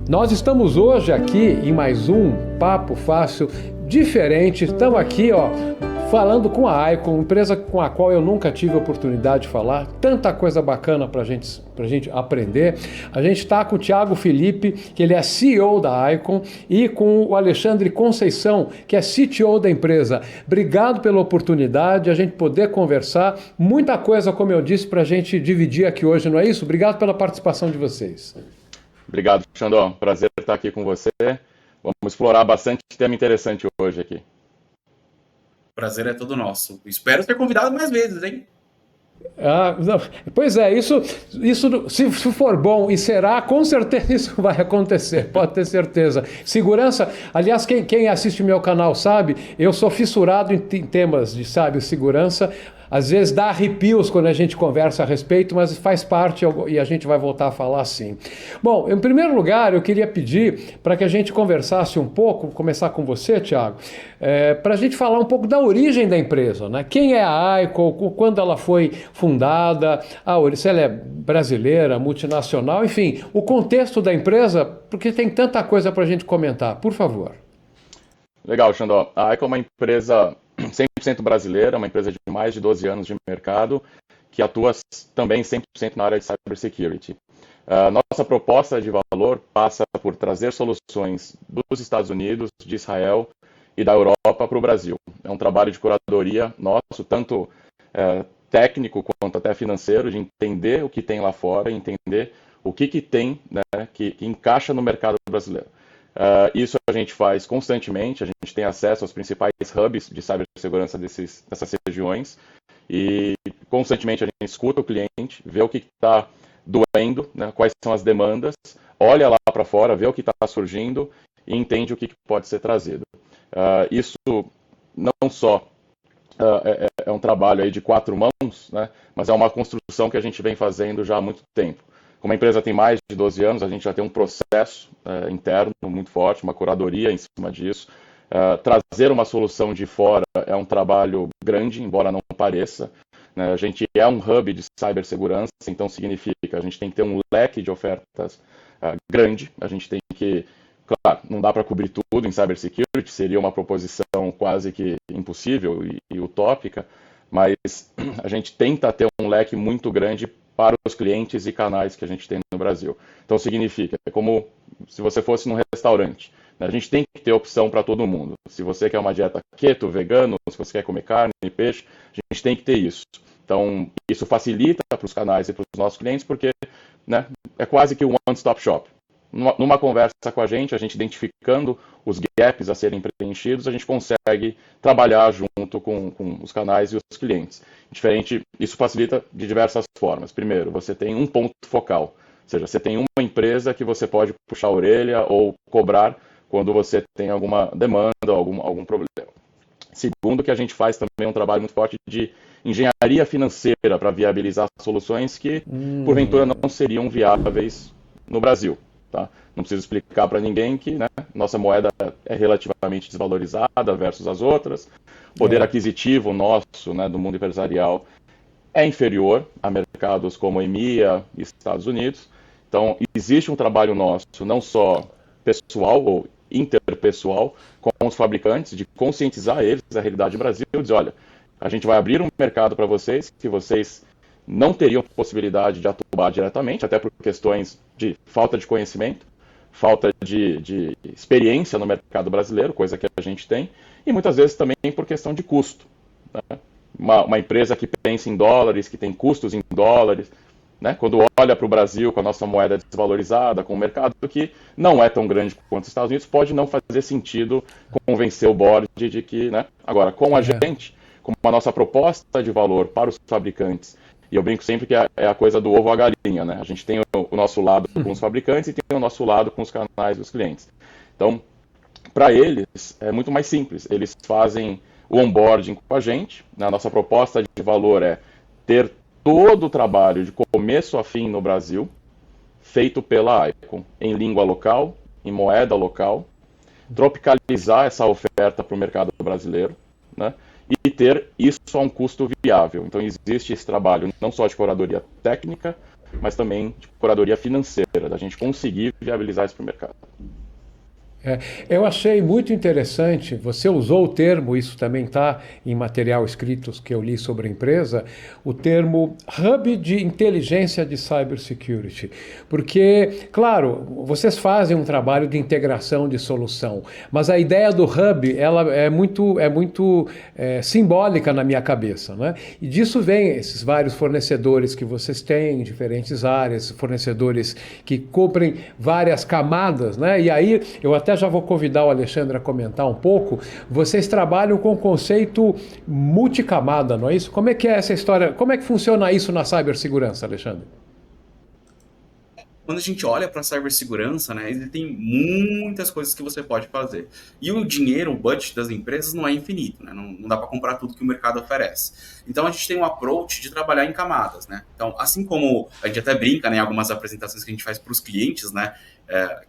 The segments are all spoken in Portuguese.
Nós estamos hoje aqui em mais um Papo Fácil diferente. Estamos aqui, falando com a Icon, empresa com a qual eu nunca tive a oportunidade de falar. Tanta coisa bacana para gente aprender. A gente está com o Thiago Felipe, que ele é CEO da Icon, e com o Alexandre Conceição, que é CTO da empresa. Obrigado pela oportunidade, a gente poder conversar. Muita coisa, como eu disse, para a gente dividir aqui hoje, não é isso? Obrigado pela participação de vocês. Obrigado, Xandó. Prazer estar aqui com você. Vamos explorar bastante tema interessante hoje aqui. Prazer é todo nosso. Espero ser convidado mais vezes, hein? Não. Pois é, isso se for bom e será, com certeza isso vai acontecer, pode ter certeza. Segurança, aliás, quem assiste meu canal sabe, eu sou fissurado em temas de segurança. Às vezes dá arrepios quando a gente conversa a respeito, mas faz parte e a gente vai voltar a falar assim. Bom, em primeiro lugar, eu queria pedir para que a gente conversasse um pouco, começar com você, Thiago, para a gente falar um pouco da origem da empresa, né? Quem é a Icon, quando ela foi fundada, se ela é brasileira, multinacional, enfim, o contexto da empresa, porque tem tanta coisa para a gente comentar. Por favor. Legal, Xandó. A Icon é uma empresa 100% brasileira, uma empresa de mais de 12 anos de mercado, que atua também 100% na área de cybersecurity. Nossa proposta de valor passa por trazer soluções dos Estados Unidos, de Israel e da Europa para o Brasil. É um trabalho de curadoria nosso, tanto técnico quanto até financeiro, de entender o que tem lá fora, entender o que tem, né, que encaixa no mercado brasileiro. Isso a gente faz constantemente, a gente tem acesso aos principais hubs de cibersegurança dessas regiões e constantemente a gente escuta o cliente, vê o que está doendo, né, quais são as demandas, olha lá para fora, vê o que está surgindo e entende o que pode ser trazido. Isso não só é um trabalho aí de 4 mãos, né, mas é uma construção que a gente vem fazendo já há muito tempo. Como a empresa tem mais de 12 anos, a gente já tem um processo interno muito forte, uma curadoria em cima disso. Trazer uma solução de fora é um trabalho grande, embora não pareça. A gente é um hub de cibersegurança, então significa que a gente tem que ter um leque de ofertas grande. A gente tem que, claro, não dá para cobrir tudo em cybersecurity, seria uma proposição quase que impossível e utópica, mas a gente tenta ter um leque muito grande para os clientes e canais que a gente tem no Brasil. Então significa, é como se você fosse num restaurante, né? A gente tem que ter opção para todo mundo. Se você quer uma dieta keto, vegano, se você quer comer carne e peixe, a gente tem que ter isso. Então isso facilita para os canais e para os nossos clientes, porque, né, é quase que um one-stop shop. Numa conversa com a gente identificando os gaps a serem preenchidos, a gente consegue trabalhar junto com os canais e os clientes. Isso facilita de diversas formas. Primeiro, você tem um ponto focal, ou seja, você tem uma empresa que você pode puxar a orelha ou cobrar quando você tem alguma demanda ou algum problema. Segundo, que a gente faz também um trabalho muito forte de engenharia financeira para viabilizar soluções que, porventura, não seriam viáveis no Brasil. Tá? Não preciso explicar para ninguém que, né, nossa moeda é relativamente desvalorizada versus as outras. O poder aquisitivo nosso, né, do mundo empresarial é inferior a mercados como EMEA e Estados Unidos. Então, existe um trabalho nosso, não só pessoal ou interpessoal, com os fabricantes, de conscientizar eles da realidade do Brasil, dizer, olha, a gente vai abrir um mercado para vocês, que vocês não teriam possibilidade de atuar diretamente, até por questões de falta de conhecimento, falta de experiência no mercado brasileiro, coisa que a gente tem, e muitas vezes também por questão de custo. Né? Uma empresa que pensa em dólares, que tem custos em dólares, né? Quando olha para o Brasil com a nossa moeda desvalorizada, com um mercado que não é tão grande quanto os Estados Unidos, pode não fazer sentido convencer o board de que, né? Agora, com a gente, com a nossa proposta de valor para os fabricantes, e eu brinco sempre que é a coisa do ovo à galinha, né? A gente tem o nosso lado com os fabricantes e tem o nosso lado com os canais dos clientes. Então, para eles, é muito mais simples. Eles fazem o onboarding com a gente. A nossa proposta de valor é ter todo o trabalho de começo a fim no Brasil, feito pela Icon, em língua local, em moeda local, tropicalizar essa oferta para o mercado brasileiro, né? E ter isso a um custo viável. Então existe esse trabalho não só de curadoria técnica, mas também de curadoria financeira, da gente conseguir viabilizar isso para o mercado. Eu achei muito interessante, você usou o termo, isso também está em material escrito que eu li sobre a empresa, o termo Hub de Inteligência de Cybersecurity. Porque, claro, vocês fazem um trabalho de integração de solução, mas a ideia do Hub ela é muito simbólica na minha cabeça, né? E disso vem esses vários fornecedores que vocês têm em diferentes áreas, fornecedores que cobrem várias camadas, né? E aí eu até já vou convidar o Alexandre a comentar um pouco. Vocês trabalham com o conceito multicamada, não é isso? Como é que é essa história? Como é que funciona isso na cibersegurança, Alexandre? Quando a gente olha para a cibersegurança, né, existem muitas coisas que você pode fazer. E o dinheiro, o budget das empresas não é infinito, né? Não dá para comprar tudo que o mercado oferece. Então a gente tem um approach de trabalhar em camadas, né? Então, assim como a gente até brinca, né, em algumas apresentações que a gente faz para os clientes, né,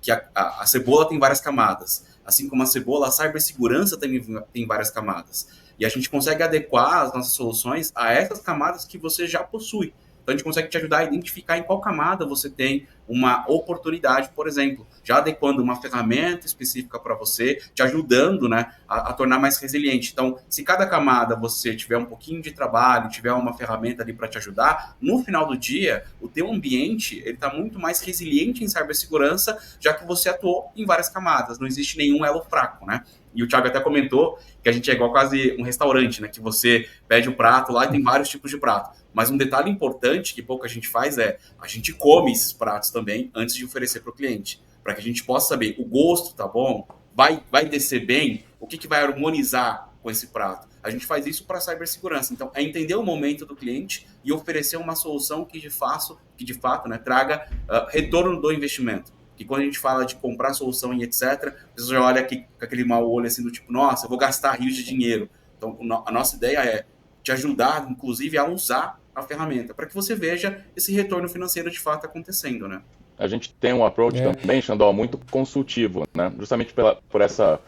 que a cebola tem várias camadas. Assim como a cebola, a cibersegurança tem várias camadas. E a gente consegue adequar as nossas soluções a essas camadas que você já possui. Então, a gente consegue te ajudar a identificar em qual camada você tem uma oportunidade, por exemplo, já adequando uma ferramenta específica para você, te ajudando, né, a tornar mais resiliente. Então, se cada camada você tiver um pouquinho de trabalho, tiver uma ferramenta ali para te ajudar, no final do dia, o teu ambiente está muito mais resiliente em cibersegurança, já que você atuou em várias camadas, não existe nenhum elo fraco, né? E o Thiago até comentou que a gente é igual quase um restaurante, né? Que você pede um prato lá e tem vários tipos de prato. Mas um detalhe importante que pouca gente faz é a gente come esses pratos também antes de oferecer para o cliente. Para que a gente possa saber o gosto tá bom, vai descer bem, o que vai harmonizar com esse prato. A gente faz isso para a cibersegurança. Então, é entender o momento do cliente e oferecer uma solução que de fato, né, traga retorno do investimento. Que quando a gente fala de comprar solução e etc., você já olha aqui com aquele mau olho assim do tipo, nossa, eu vou gastar rios de dinheiro. Então, a nossa ideia é te ajudar, inclusive, a usar a ferramenta, para que você veja esse retorno financeiro de fato acontecendo, né? A gente tem um approach também, Xandó, muito consultivo, né? Justamente por essa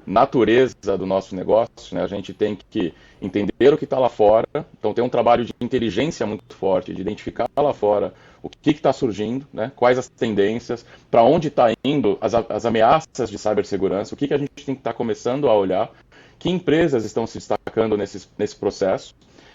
natureza do nosso negócio, né? A gente tem que entender o que está lá fora, então tem um trabalho de inteligência muito forte, de identificar lá fora o que está surgindo, né? Quais as tendências, para onde está indo as ameaças de cibersegurança, o que a gente tem que estar começando a olhar, que empresas estão se destacando nesse processo,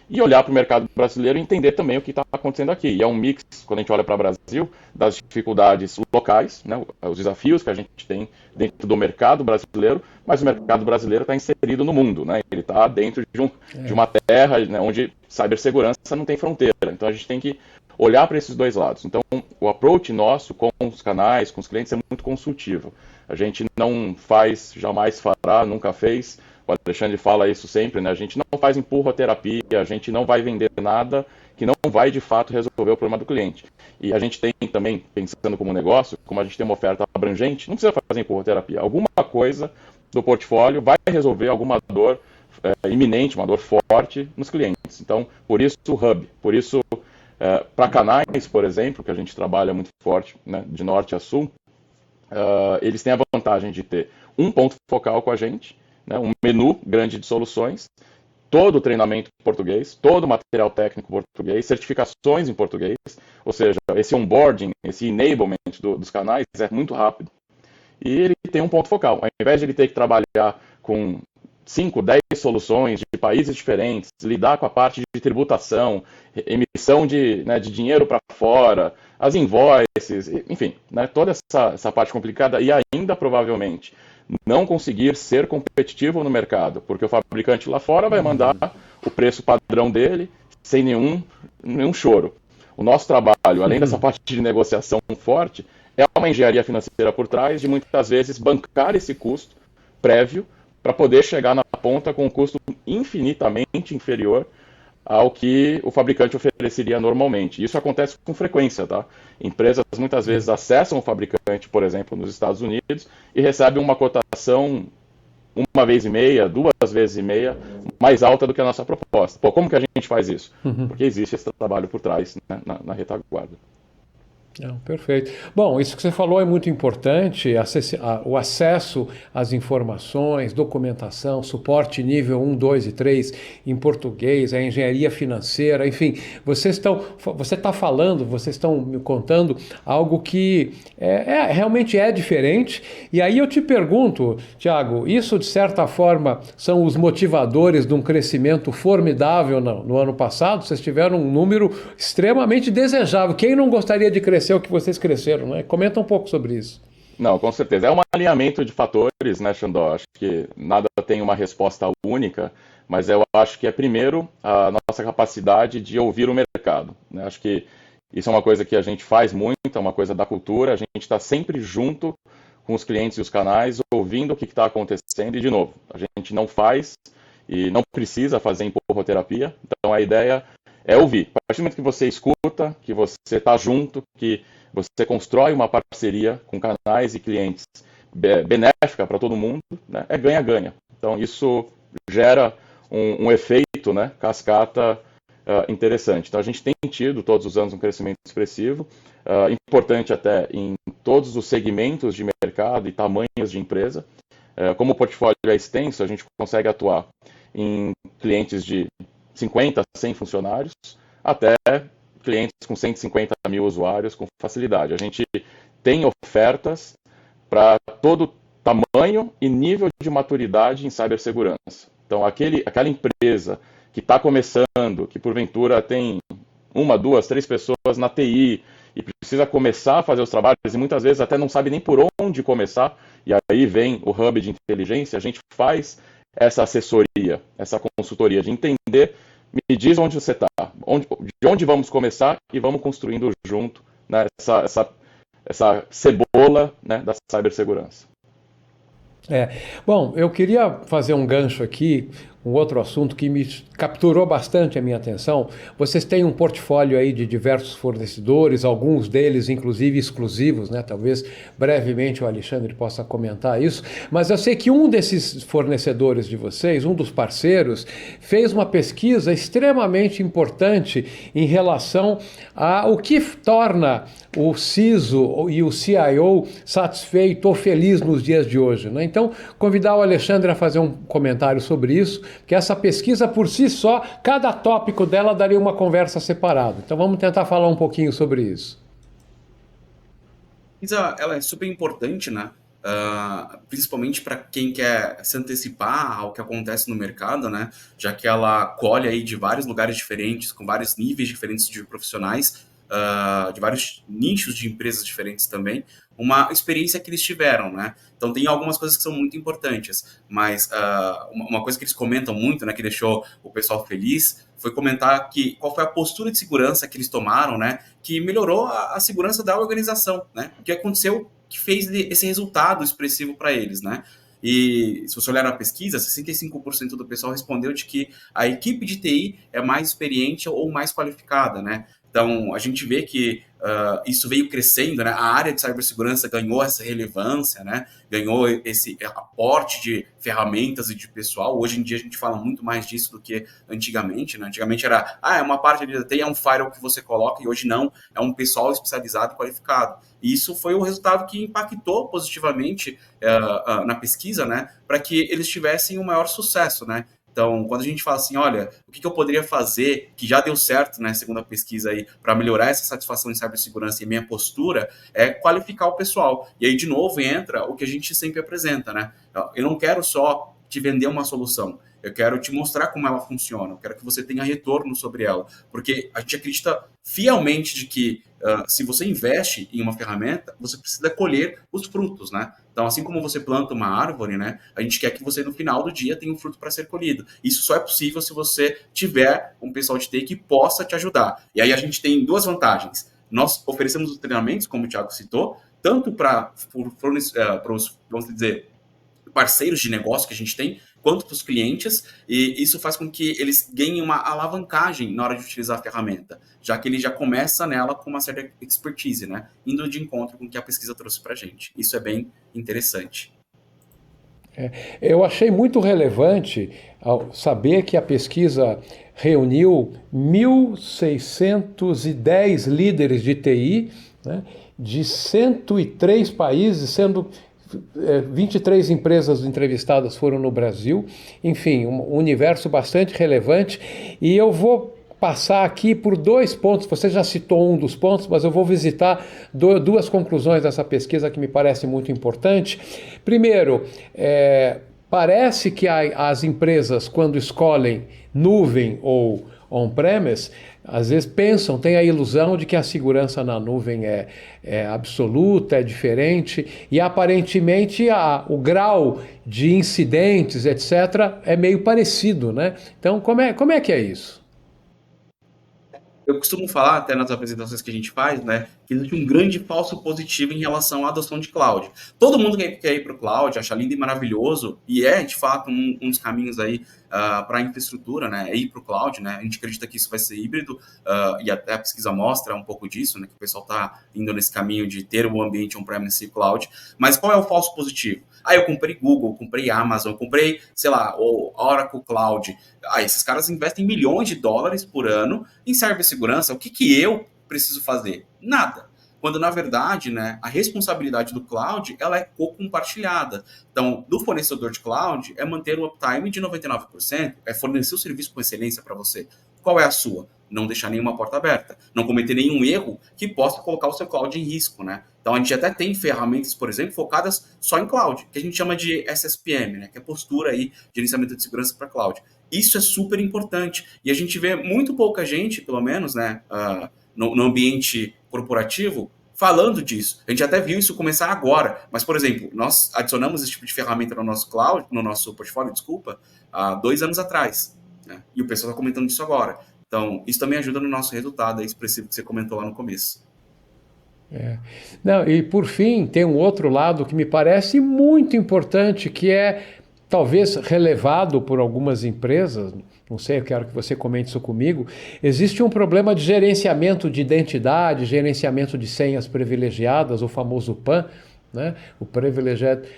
e olhar para o mercado brasileiro e entender também o que está acontecendo aqui. E é um mix, quando a gente olha para o Brasil, das dificuldades locais, né, os desafios que a gente tem dentro do mercado brasileiro, mas o mercado brasileiro está inserido no mundo, né? Ele está dentro de uma terra, né, onde cibersegurança não tem fronteira. Então a gente tem que olhar para esses dois lados. Então o approach nosso com os canais, com os clientes é muito consultivo. A gente não faz, jamais fará, nunca fez. O Alexandre fala isso sempre, né? A gente não faz empurra-terapia, a gente não vai vender nada que não vai, de fato, resolver o problema do cliente. E a gente tem também, pensando como negócio, como a gente tem uma oferta abrangente, não precisa fazer empurra-terapia. Alguma coisa do portfólio vai resolver alguma dor iminente, uma dor forte nos clientes. Então, por isso o hub, por isso, para canais, por exemplo, que a gente trabalha muito forte, né, de norte a sul, eles têm a vantagem de ter um ponto focal com a gente, né, um menu grande de soluções, todo o treinamento em português, todo o material técnico em português, certificações em português, ou seja, esse onboarding, esse enablement dos canais é muito rápido. E ele tem um ponto focal. Ao invés de ele ter que trabalhar com 5, 10 soluções de países diferentes, lidar com a parte de tributação, emissão de dinheiro para fora, as invoices, enfim, né, toda essa parte complicada e ainda provavelmente não conseguir ser competitivo no mercado, porque o fabricante lá fora vai mandar o preço padrão dele sem nenhum choro. O nosso trabalho, além dessa parte de negociação forte, é uma engenharia financeira por trás de muitas vezes bancar esse custo prévio para poder chegar na ponta com um custo infinitamente inferior ao que o fabricante ofereceria normalmente. Isso acontece com frequência, tá? Empresas muitas vezes acessam o fabricante, por exemplo, nos Estados Unidos e recebem uma cotação 1,5 vezes, 2,5 vezes mais alta do que a nossa proposta. Pô, como que a gente faz isso? Porque existe esse trabalho por trás, né, na retaguarda. Não, perfeito. Bom, isso que você falou é muito importante, o acesso às informações, documentação, suporte nível 1, 2 e 3 em português, a engenharia financeira, enfim, você está falando, vocês estão me contando algo que realmente é diferente. E aí eu te pergunto, Tiago, isso de certa forma são os motivadores de um crescimento formidável no ano passado? Vocês tiveram um número extremamente desejável. Quem não gostaria de crescer o que vocês cresceram, né? Comenta um pouco sobre isso. Não, com certeza. É um alinhamento de fatores, né, Xandó? Acho que nada tem uma resposta única, mas eu acho que é primeiro a nossa capacidade de ouvir o mercado, né? Acho que isso é uma coisa que a gente faz muito, é uma coisa da cultura, a gente está sempre junto com os clientes e os canais, ouvindo o que está acontecendo, e de novo, a gente não faz e não precisa fazer empurroterapia, então a ideia é ouvir. A partir do momento que você escuta, que você está junto, que você constrói uma parceria com canais e clientes benéfica para todo mundo, né, é ganha-ganha. Então isso gera um efeito, né, cascata interessante. Então a gente tem tido todos os anos um crescimento expressivo, importante até em todos os segmentos de mercado e tamanhos de empresa. Como o portfólio é extenso, a gente consegue atuar em clientes de 50, 100 funcionários, até clientes com 150 mil usuários com facilidade. A gente tem ofertas para todo tamanho e nível de maturidade em cibersegurança. Então, aquela empresa que está começando, que porventura tem 1, 2, 3 pessoas na TI e precisa começar a fazer os trabalhos e muitas vezes até não sabe nem por onde começar, e aí vem o Hub de inteligência, a gente faz essa assessoria, essa consultoria de entender, me diz onde você está, de onde vamos começar e vamos construindo junto, né, essa cebola, né, da cibersegurança. Bom, eu queria fazer um gancho aqui, um outro assunto que me capturou bastante a minha atenção. Vocês têm um portfólio aí de diversos fornecedores, alguns deles inclusive exclusivos, né? Talvez brevemente o Alexandre possa comentar isso, mas eu sei que um desses fornecedores de vocês, um dos parceiros, fez uma pesquisa extremamente importante em relação ao que torna o CISO e o CIO satisfeito ou feliz nos dias de hoje, né? Então, convidar o Alexandre a fazer um comentário sobre isso, porque essa pesquisa por si só, cada tópico dela daria uma conversa separada. Então vamos tentar falar um pouquinho sobre isso. Ela é super importante, né? Principalmente para quem quer se antecipar ao que acontece no mercado, né? Já que ela colhe aí de vários lugares diferentes, com vários níveis diferentes de profissionais, de vários nichos de empresas diferentes também, uma experiência que eles tiveram, né? Então tem algumas coisas que são muito importantes, mas uma coisa que eles comentam muito, né, que deixou o pessoal feliz, foi comentar qual foi a postura de segurança que eles tomaram, né, que melhorou a segurança da organização, né? O que aconteceu que fez esse resultado expressivo para eles, né? E se você olhar na pesquisa, 65% do pessoal respondeu de que a equipe de TI é mais experiente ou mais qualificada, né? Então, a gente vê que isso veio crescendo, né? A área de cibersegurança ganhou essa relevância, né? Ganhou esse aporte de ferramentas e de pessoal. Hoje em dia a gente fala muito mais disso do que antigamente, né? Antigamente era, é uma parte de TI, é um firewall que você coloca, e hoje não, é um pessoal especializado e qualificado. E isso foi o resultado que impactou positivamente na pesquisa, né? Para que eles tivessem um maior sucesso, né? Então, quando a gente fala assim, olha, o que eu poderia fazer, que já deu certo, né, segundo a pesquisa aí, para melhorar essa satisfação em cibersegurança e minha postura, é qualificar o pessoal. E aí, de novo, entra o que a gente sempre apresenta, né? Eu não quero só te vender uma solução, eu quero te mostrar como ela funciona, eu quero que você tenha retorno sobre ela, porque a gente acredita fielmente de que se você investe em uma ferramenta, você precisa colher os frutos, né? Então, assim como você planta uma árvore, né, a gente quer que você, no final do dia, tenha um fruto para ser colhido. Isso só é possível se você tiver um pessoal de TI que possa te ajudar. E aí a gente tem duas vantagens. Nós oferecemos os treinamentos, como o Thiago citou, tanto para os, vamos dizer, parceiros de negócio que a gente tem, quanto para os clientes, e isso faz com que eles ganhem uma alavancagem na hora de utilizar a ferramenta, já que ele já começa nela com uma certa expertise, né? Indo de encontro com o que a pesquisa trouxe para a gente. Isso é bem interessante. Eu achei muito relevante ao saber que a pesquisa reuniu 1.610 líderes de TI né, de 103 países, sendo 23 empresas entrevistadas foram no Brasil. Enfim, um universo bastante relevante. E eu vou passar aqui por 2 pontos. Você já citou um dos pontos, mas eu vou visitar 2 conclusões dessa pesquisa que me parece muito importante. Primeiro, parece que as empresas, quando escolhem nuvem ou on-premise, às vezes pensam, têm a ilusão de que a segurança na nuvem é absoluta, é diferente, e aparentemente o grau de incidentes, etc., é meio parecido, né? Então, como é que é isso? Eu costumo falar, até nas apresentações que a gente faz, né, que existe um grande falso positivo em relação à adoção de cloud. Todo mundo quer ir para o cloud, acha lindo e maravilhoso, e de fato, um dos caminhos aí para a infraestrutura, né, é ir para o cloud, né, a gente acredita que isso vai ser híbrido, e até a pesquisa mostra um pouco disso, né, que o pessoal está indo nesse caminho de ter um ambiente on-premise e cloud, mas qual é o falso positivo? Eu comprei Google, comprei Amazon, comprei, sei lá, o Oracle Cloud. Esses caras investem milhões de dólares por ano em cibersegurança. O que eu preciso fazer? Nada. Quando, na verdade, né, a responsabilidade do cloud ela é co-compartilhada. Então, do fornecedor de cloud é manter o uptime de 99%, é fornecer o serviço com excelência para você. Qual é a sua? Não deixar nenhuma porta aberta, não cometer nenhum erro que possa colocar o seu cloud em risco, né? Então, a gente até tem ferramentas, por exemplo, focadas só em cloud, que a gente chama de SSPM, né? Que é postura aí, gerenciamento de segurança para cloud. Isso é super importante. E a gente vê muito pouca gente, pelo menos, né, no ambiente corporativo, falando disso. A gente até viu isso começar agora. Mas, por exemplo, nós adicionamos esse tipo de ferramenta no nosso cloud, no nosso portfólio, desculpa, há 2 anos atrás. Né? E o pessoal está comentando disso agora. Então, isso também ajuda no nosso resultado expressivo que você comentou lá no começo. Não, e por fim, tem um outro lado que me parece muito importante, que é talvez relevado por algumas empresas, não sei, eu quero que você comente isso comigo. Existe um problema de gerenciamento de identidade, gerenciamento de senhas privilegiadas, o famoso PAN, né? O Privileged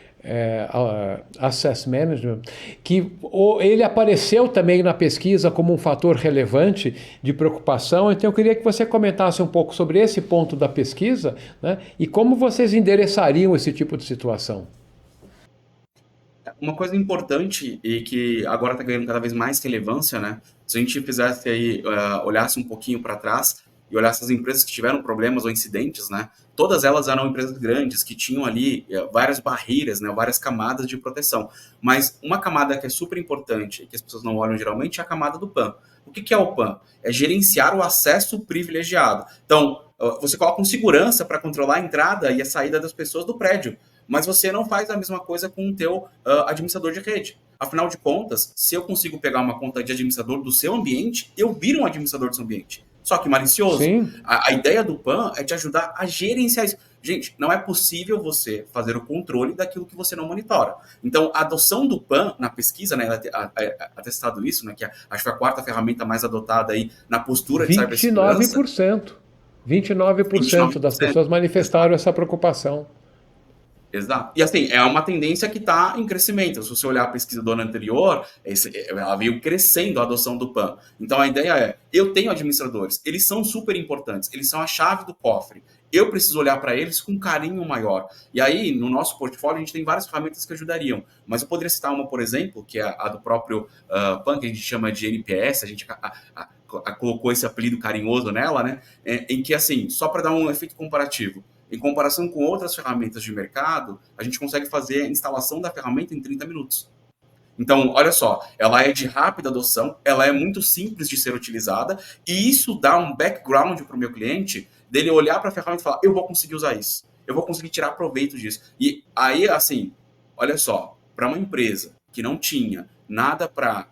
Access Management, que ele apareceu também na pesquisa como um fator relevante de preocupação. Então eu queria que você comentasse um pouco sobre esse ponto da pesquisa, né, e como vocês endereçariam esse tipo de situação. Uma coisa importante e que agora está ganhando cada vez mais relevância, né? Se a gente fizesse aí, olhasse um pouquinho para trás e olhasse as empresas que tiveram problemas ou incidentes, né? Todas elas eram empresas grandes que tinham ali várias barreiras, né? Várias camadas de proteção. Mas uma camada que é super importante e que as pessoas não olham geralmente é a camada do PAN. O que é o PAN? É gerenciar o acesso privilegiado. Então, você coloca um segurança para controlar a entrada e a saída das pessoas do prédio, mas você não faz a mesma coisa com o teu administrador de rede. Afinal de contas, se eu consigo pegar uma conta de administrador do seu ambiente, eu viro um administrador do seu ambiente. Só que malicioso. Sim. A ideia do PAN é te ajudar a gerenciar isso. Gente, não é possível você fazer o controle daquilo que você não monitora. Então, a adoção do PAN na pesquisa, né, atestado isso, né, que acho que foi a 4ª ferramenta mais adotada aí na postura de cibersegurança. 29%. 29% das pessoas manifestaram essa preocupação. Exato. E assim, é uma tendência que está em crescimento. Se você olhar a pesquisa do ano anterior, ela veio crescendo a adoção do PAN. Então a ideia é, eu tenho administradores, eles são super importantes, eles são a chave do cofre. Eu preciso olhar para eles com carinho maior. E aí, no nosso portfólio, a gente tem várias ferramentas que ajudariam. Mas eu poderia citar uma, por exemplo, que é a do próprio PAN, que a gente chama de NPS, a gente colocou esse apelido carinhoso nela, né? Em que, assim, só para dar um efeito comparativo, em comparação com outras ferramentas de mercado, a gente consegue fazer a instalação da ferramenta em 30 minutos. Então, olha só, ela é de rápida adoção, ela é muito simples de ser utilizada, e isso dá um background para o meu cliente, dele olhar para a ferramenta e falar, eu vou conseguir usar isso, eu vou conseguir tirar proveito disso. E aí, assim, olha só, para uma empresa que não tinha nada para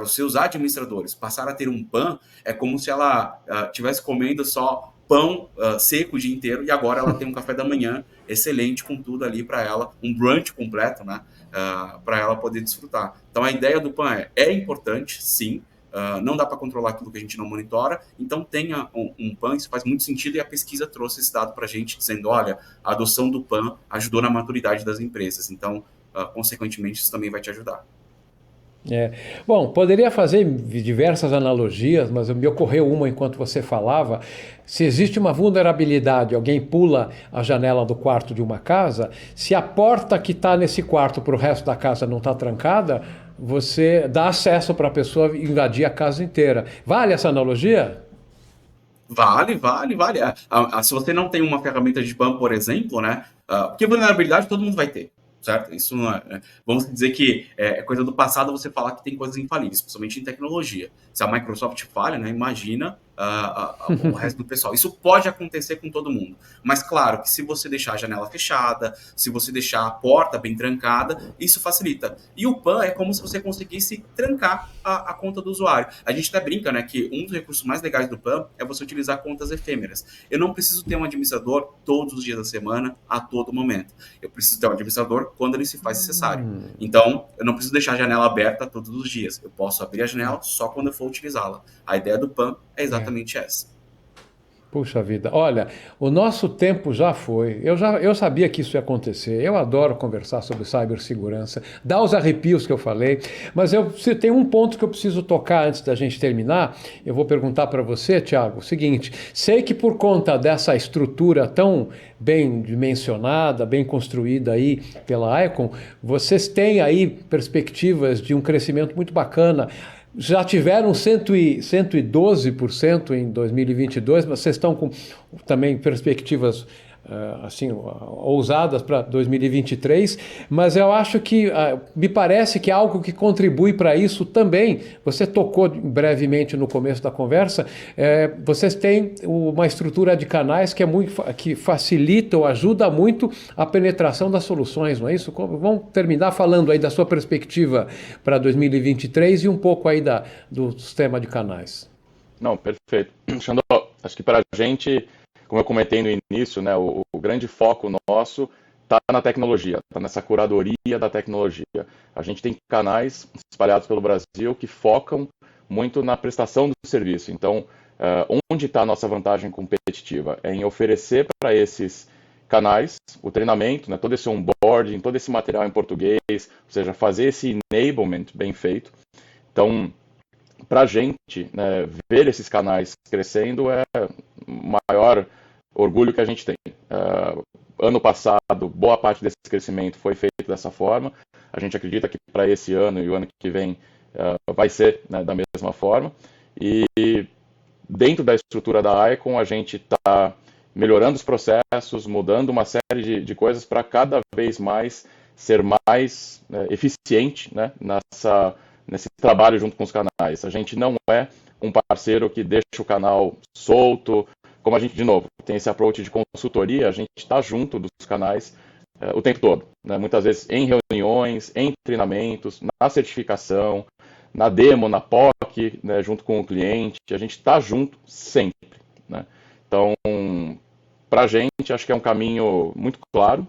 os seus administradores passar a ter um PAN, é como se ela estivesse comendo só pão seco o dia inteiro, e agora ela tem um café da manhã excelente com tudo ali para ela, um brunch completo, né, para ela poder desfrutar. Então a ideia do PAN é importante, sim, não dá para controlar aquilo que a gente não monitora, então tenha um PAN, isso faz muito sentido, e a pesquisa trouxe esse dado para a gente, dizendo, olha, a adoção do PAN ajudou na maturidade das empresas, então, consequentemente, isso também vai te ajudar. É. Bom, poderia fazer diversas analogias, mas me ocorreu uma enquanto você falava. Se existe uma vulnerabilidade, alguém pula a janela do quarto de uma casa, se a porta que está nesse quarto para o resto da casa não está trancada, você dá acesso para a pessoa invadir a casa inteira. Vale essa analogia? Vale, vale, vale. Se você não tem uma ferramenta de spam, por exemplo, né? Porque vulnerabilidade todo mundo vai ter, certo? Isso não é. Vamos dizer que é coisa do passado você falar que tem coisas infalíveis, principalmente em tecnologia. Se a Microsoft falha, né? Imagina o resto do pessoal. Isso pode acontecer com todo mundo. Mas claro que se você deixar a janela fechada, se você deixar a porta bem trancada, isso facilita. E o PAN é como se você conseguisse trancar a conta do usuário. A gente até brinca, né, que um dos recursos mais legais do PAN é você utilizar contas efêmeras. Eu não preciso ter um administrador todos os dias da semana, a todo momento. Eu preciso ter um administrador quando ele se faz necessário. Então, eu não preciso deixar a janela aberta todos os dias. Eu posso abrir a janela só quando eu for utilizá-la. A ideia do PAN é exatamente essa. Puxa vida, olha, o nosso tempo já foi. Eu sabia que isso ia acontecer. Eu adoro conversar sobre cibersegurança, dá os arrepios que eu falei, mas se tem um ponto que eu preciso tocar antes da gente terminar, eu vou perguntar para você, Thiago, o seguinte: sei que por conta dessa estrutura tão bem dimensionada, bem construída aí pela Icon, vocês têm aí perspectivas de um crescimento muito bacana. Já tiveram 112% em 2022, mas vocês estão com também perspectivas assim ousadas para 2023, mas eu acho que me parece que algo que contribui para isso também, você tocou brevemente no começo da conversa, vocês têm uma estrutura de canais que facilita ou ajuda muito a penetração das soluções, não é isso? Vamos terminar falando aí da sua perspectiva para 2023 e um pouco aí do sistema de canais. Não, perfeito. Xandó, acho que para a gente, como eu comentei no início, né, o grande foco nosso está na tecnologia, está nessa curadoria da tecnologia. A gente tem canais espalhados pelo Brasil que focam muito na prestação do serviço. Então, onde está a nossa vantagem competitiva? É em oferecer para esses canais o treinamento, né, todo esse onboarding, todo esse material em português, ou seja, fazer esse enablement bem feito. Então, para a gente, né, ver esses canais crescendo é o maior orgulho que a gente tem. Ano passado, boa parte desse crescimento foi feito dessa forma. A gente acredita que para esse ano e o ano que vem vai ser, né, da mesma forma. E dentro da estrutura da Icon, a gente está melhorando os processos, mudando uma série de coisas para cada vez mais ser mais eficiente, né, nesse trabalho junto com os canais. A gente não é um parceiro que deixa o canal solto. Como a gente, de novo, tem esse approach de consultoria, a gente está junto dos canais o tempo todo, né? Muitas vezes em reuniões, em treinamentos, na certificação, na demo, na POC, né, junto com o cliente, a gente está junto sempre, né? Então, para a gente, acho que é um caminho muito claro.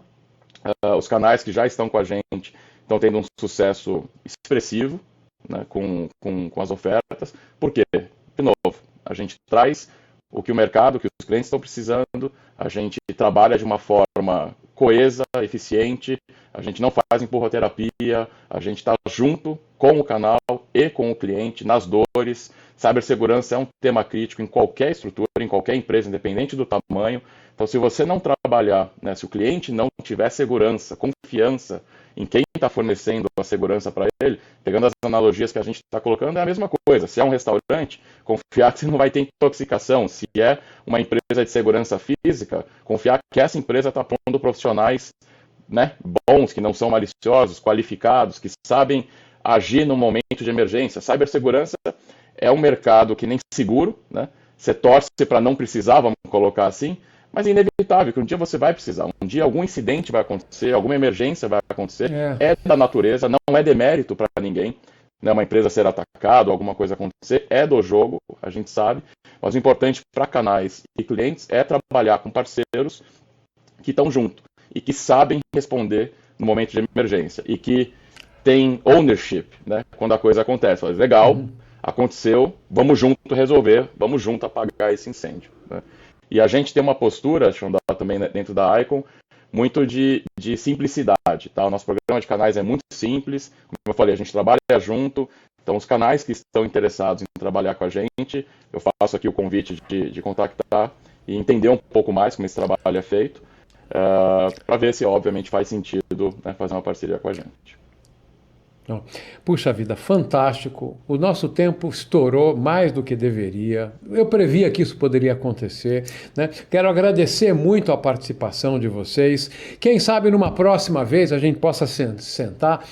Os canais que já estão com a gente estão tendo um sucesso expressivo, né, com as ofertas. Por quê? De novo, a gente traz o que o mercado, o que os clientes estão precisando, a gente trabalha de uma forma coesa, eficiente, a gente não faz empurroterapia, a gente está junto com o canal e com o cliente nas dores. Cibersegurança é um tema crítico em qualquer estrutura, em qualquer empresa, independente do tamanho. Então, se você não trabalhar, né, se o cliente não tiver segurança, confiança em quem está fornecendo a segurança para ele, pegando as analogias que a gente está colocando, é a mesma coisa. Se é um restaurante, confiar que você não vai ter intoxicação. Se é uma empresa de segurança física, confiar que essa empresa está pondo profissionais, né, bons, que não são maliciosos, qualificados, que sabem agir no momento de emergência. Cibersegurança é um mercado que nem seguro, né? Você torce para não precisar, vamos colocar assim, mas é inevitável que um dia você vai precisar, um dia algum incidente vai acontecer, alguma emergência vai acontecer, é da natureza, não é demérito para ninguém, né? Uma empresa ser atacada, alguma coisa acontecer, é do jogo, a gente sabe, mas o importante para canais e clientes é trabalhar com parceiros que estão junto e que sabem responder no momento de emergência e que tem ownership, né? Quando a coisa acontece. Fala, legal, aconteceu, vamos junto resolver, vamos junto apagar esse incêndio, né? E a gente tem uma postura, Xandó, também dentro da Icon, muito de simplicidade, tá? O nosso programa de canais é muito simples, como eu falei, a gente trabalha junto, então os canais que estão interessados em trabalhar com a gente, eu faço aqui o convite de contactar e entender um pouco mais como esse trabalho é feito, para ver se, obviamente, faz sentido, né, fazer uma parceria com a gente. Puxa vida, fantástico. O nosso tempo estourou mais do que deveria. Eu previa que isso poderia acontecer, né? Quero agradecer muito a participação de vocês. Quem sabe numa próxima vez a gente possa sentar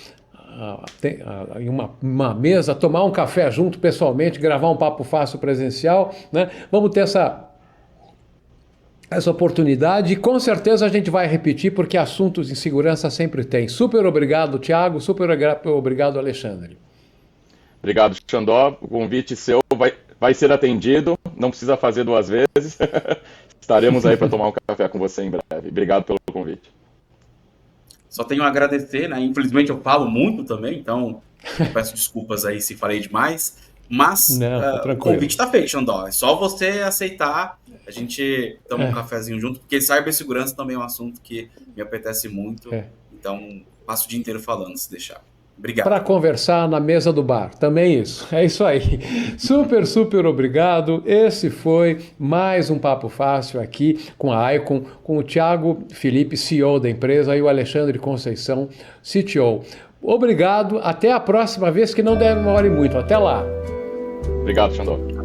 em uma mesa, tomar um café junto pessoalmente, gravar um papo fácil presencial, né? Vamos ter essa oportunidade e com certeza a gente vai repetir porque assuntos em segurança sempre tem. Super obrigado, Thiago, super obrigado, Alexandre. Obrigado, Xandó. O convite seu vai ser atendido, não precisa fazer 2 vezes. Estaremos aí para tomar um café com você em breve. Obrigado pelo convite. Só tenho a agradecer, né? Infelizmente eu falo muito também, então peço desculpas aí se falei demais. Mas não, o convite está feito, Xandó. É só você aceitar, a gente toma um cafezinho junto, porque cibersegurança também é um assunto que me apetece muito. Então, passo o dia inteiro falando, se deixar. Obrigado. Para conversar na mesa do bar, também isso. É isso aí. Super, super obrigado. Esse foi mais um Papo Fácil aqui com a Icon, com o Thiago Felipe, CEO da empresa, e o Alexandre Conceição, CTO. Obrigado. Até a próxima vez, que não demore muito. Até lá. Obrigado, Xandó.